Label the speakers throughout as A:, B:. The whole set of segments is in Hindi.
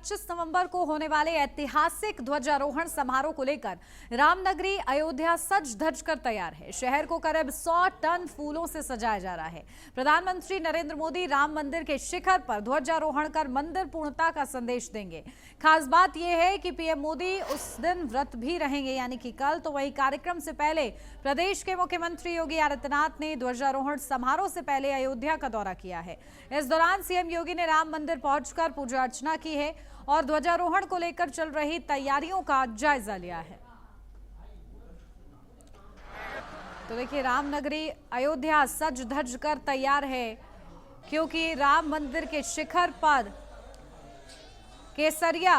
A: 25 नवंबर को होने वाले ऐतिहासिक ध्वजारोहण समारोह को लेकर रामनगरी अयोध्या सज धज कर तैयार है। शहर को करीब 100 टन फूलों से सजाया जा रहा है। प्रधानमंत्री नरेंद्र मोदी राम मंदिर के शिखर पर ध्वजारोहण कर मंदिर पूर्णता का संदेश देंगे। खास बात यह है कि पीएम मोदी उस दिन व्रत भी रहेंगे, यानी कि कल। तो वही कार्यक्रम से पहले प्रदेश के मुख्यमंत्री योगी आदित्यनाथ ने ध्वजारोहण समारोह से पहले अयोध्या का दौरा किया है। इस दौरान सीएम योगी ने राम मंदिर पहुंचकर पूजा अर्चना की है और ध्वजारोहण को लेकर चल रही तैयारियों का जायजा लिया है। तो देखिए, रामनगरी अयोध्या सज धज कर तैयार है, क्योंकि राम मंदिर के शिखर पर केसरिया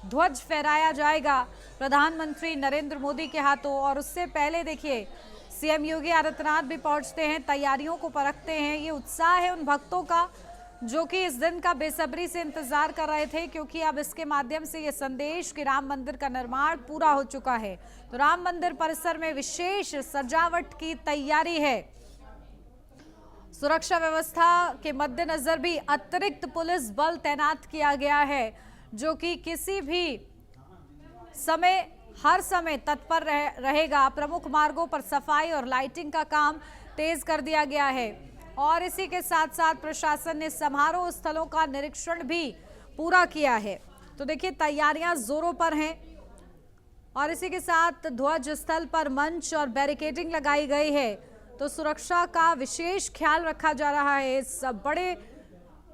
A: ध्वज फहराया जाएगा प्रधानमंत्री नरेंद्र मोदी के हाथों। और उससे पहले देखिए, सीएम योगी आदित्यनाथ भी पहुंचते हैं, तैयारियों को परखते हैं। ये उत्साह है उन भक्तों का जो कि इस दिन का बेसब्री से इंतजार कर रहे थे, क्योंकि अब इसके माध्यम से ये संदेश कि राम मंदिर का निर्माण पूरा हो चुका है। तो राम मंदिर परिसर में विशेष सजावट की तैयारी है। सुरक्षा व्यवस्था के मद्देनजर भी अतिरिक्त पुलिस बल तैनात किया गया है, जो कि किसी भी समय हर समय तत्पर रहेगा। प्रमुख मार्गों पर सफाई और लाइटिंग का काम तेज कर दिया गया है। और इसी के साथ साथ प्रशासन ने समारोह स्थलों का निरीक्षण भी पूरा किया है। तो देखिए, तैयारियां जोरों पर हैं। और इसी के साथ ध्वज स्थल पर मंच और बैरिकेडिंग लगाई गई है। तो सुरक्षा का विशेष ख्याल रखा जा रहा है। इस बड़े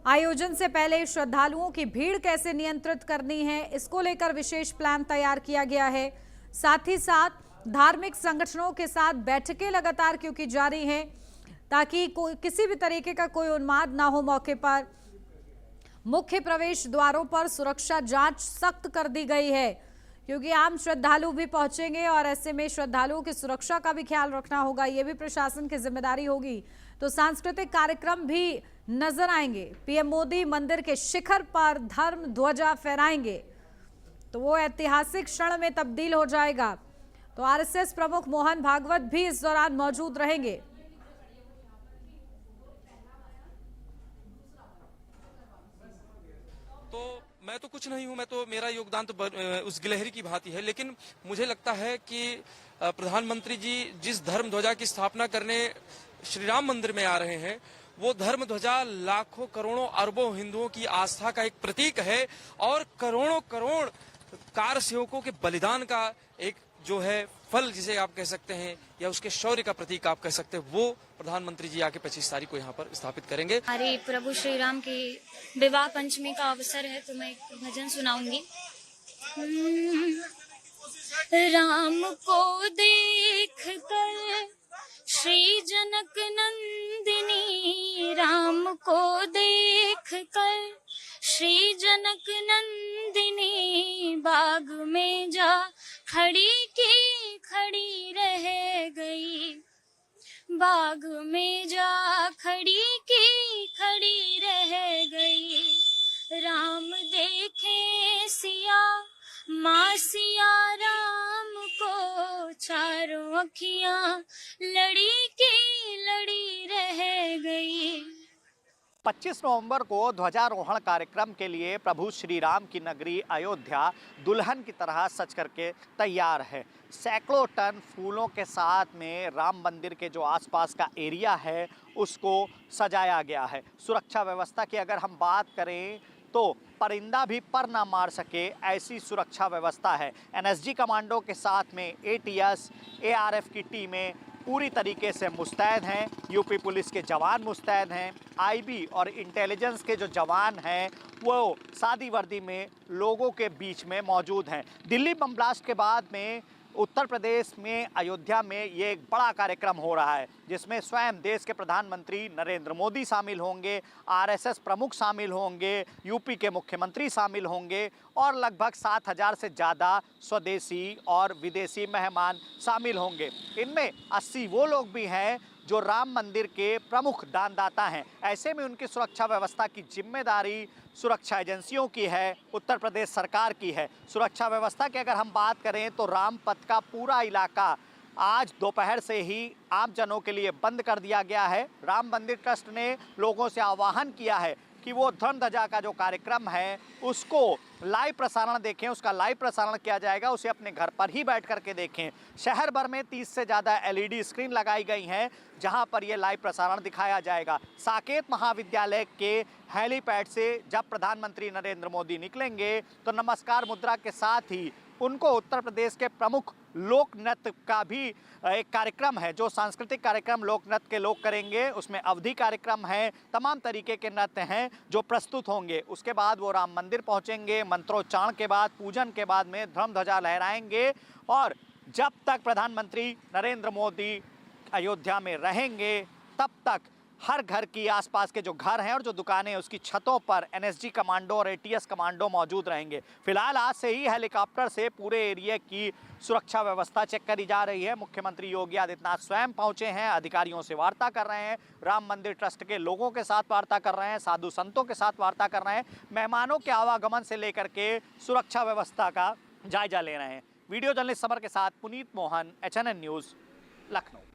A: आयोजन से पहले श्रद्धालुओं की भीड़ कैसे नियंत्रित करनी है, इसको लेकर विशेष प्लान तैयार किया गया है। साथ ही साथ धार्मिक संगठनों के साथ बैठकें लगातार क्योंकि जारी हैं, ताकि किसी भी तरीके का कोई उन्माद ना हो मौके पर। मुख्य प्रवेश द्वारों पर सुरक्षा जांच सख्त कर दी गई है, क्योंकि आम श्रद्धालु भी पहुंचेंगे और ऐसे में श्रद्धालुओं की सुरक्षा का भी ख्याल रखना होगा। ये भी प्रशासन की जिम्मेदारी होगी। तो सांस्कृतिक कार्यक्रम भी नजर आएंगे। पीएम मोदी मंदिर के शिखर पर धर्म ध्वजा फहराएंगे, तो वो ऐतिहासिक क्षण में तब्दील हो जाएगा। तो आरएसएस प्रमुख मोहन भागवत भी इस दौरान मौजूद रहेंगे।
B: तो मैं तो कुछ नहीं हूं, मेरा योगदान तो उस गिलहरी की भांति है। लेकिन मुझे लगता है कि प्रधानमंत्री जी जिस धर्म ध्वजा की स्थापना करने श्री राम मंदिर में आ रहे हैं, वो धर्म ध्वजा लाखों करोड़ों अरबों हिंदुओं की आस्था का एक प्रतीक है और करोड़ों करोड़ कार सेवकों के बलिदान का एक जो है फल, जिसे आप कह सकते हैं, या उसके शौर्य का प्रतीक आप कह सकते हैं, वो प्रधानमंत्री जी आके 25 तारीख को यहाँ पर स्थापित करेंगे।
C: हमारे प्रभु श्री राम की विवाह पंचमी का अवसर है, तो मैं एक भजन सुनाऊंगी। राम को देख कर श्री जनक नंदिनी, राम को देख कर श्री जनक नंदिनी, बाग में जा खड़ी की खड़ी रह गई, बाग में जा खड़ी की खड़ी रह गई। राम देखे सिया माँ सिया राम को, चारों अखियां लड़ी की लड़ी रह गई।
D: 25 नवंबर को ध्वजारोहण कार्यक्रम के लिए प्रभु श्री राम की नगरी अयोध्या दुल्हन की तरह सज करके तैयार है। सैकड़ों टन फूलों के साथ में राम मंदिर के जो आसपास का एरिया है उसको सजाया गया है। सुरक्षा व्यवस्था की अगर हम बात करें तो परिंदा भी पर ना मार सके ऐसी सुरक्षा व्यवस्था है। एनएसजी कमांडो के साथ में एटीएस, एआरएफ की टीमें पूरी तरीके से मुस्तैद हैं। यूपी पुलिस के जवान मुस्तैद हैं। आईबी और इंटेलिजेंस के जो जवान हैं वो सादी वर्दी में लोगों के बीच में मौजूद हैं। दिल्ली बम ब्लास्ट के बाद में उत्तर प्रदेश में अयोध्या में ये एक बड़ा कार्यक्रम हो रहा है, जिसमें स्वयं देश के प्रधानमंत्री नरेंद्र मोदी शामिल होंगे, आरएसएस प्रमुख शामिल होंगे, यूपी के मुख्यमंत्री शामिल होंगे और लगभग 7,000 से ज़्यादा स्वदेशी और विदेशी मेहमान शामिल होंगे। इनमें 80 वो लोग भी हैं जो राम मंदिर के प्रमुख दानदाता हैं। ऐसे में उनकी सुरक्षा व्यवस्था की जिम्मेदारी सुरक्षा एजेंसियों की है, उत्तर प्रदेश सरकार की है। सुरक्षा व्यवस्था की अगर हम बात करें तो रामपथ का पूरा इलाका आज दोपहर से ही आम जनों के लिए बंद कर दिया गया है। राम मंदिर ट्रस्ट ने लोगों से आह्वान किया है कि वो धर्म ध्वजा का जो कार्यक्रम है उसको लाइव प्रसारण देखें, उसका लाइव प्रसारण किया जाएगा, उसे अपने घर पर ही बैठ करके देखें। शहर भर में 30 से ज़्यादा LED स्क्रीन लगाई गई हैं जहां पर ये लाइव प्रसारण दिखाया जाएगा। साकेत महाविद्यालय के हेलीपैड से जब प्रधानमंत्री नरेंद्र मोदी निकलेंगे तो नमस्कार मुद्रा के साथ ही उनको उत्तर प्रदेश के प्रमुख लोक नृत्य का भी एक कार्यक्रम है, जो सांस्कृतिक कार्यक्रम लोक नृत्य के लोग करेंगे, उसमें अवधि कार्यक्रम है, तमाम तरीके के नृत्य हैं जो प्रस्तुत होंगे। उसके बाद वो राम मंदिर पहुंचेंगे, मंत्रोच्चारण के बाद, पूजन के बाद में धर्म ध्वजा लहराएंगे और जब तक प्रधानमंत्री नरेंद्र मोदी अयोध्या में रहेंगे तब तक हर घर की आसपास के जो घर हैं और जो दुकानें हैं उसकी छतों पर NSG कमांडो और ATS कमांडो मौजूद रहेंगे। फिलहाल आज से ही हेलीकॉप्टर से पूरे एरिया की सुरक्षा व्यवस्था चेक करी जा रही है। मुख्यमंत्री योगी आदित्यनाथ स्वयं पहुंचे हैं, अधिकारियों से वार्ता कर रहे हैं, राम मंदिर ट्रस्ट के लोगों के साथ वार्ता कर रहे हैं, साधु संतों के साथ वार्ता कर रहे हैं, मेहमानों के आवागमन से लेकर के सुरक्षा व्यवस्था का जायजा ले रहे हैं। वीडियो जर्नलिस्ट समर के साथ पुनीत मोहन, HNN न्यूज़, लखनऊ।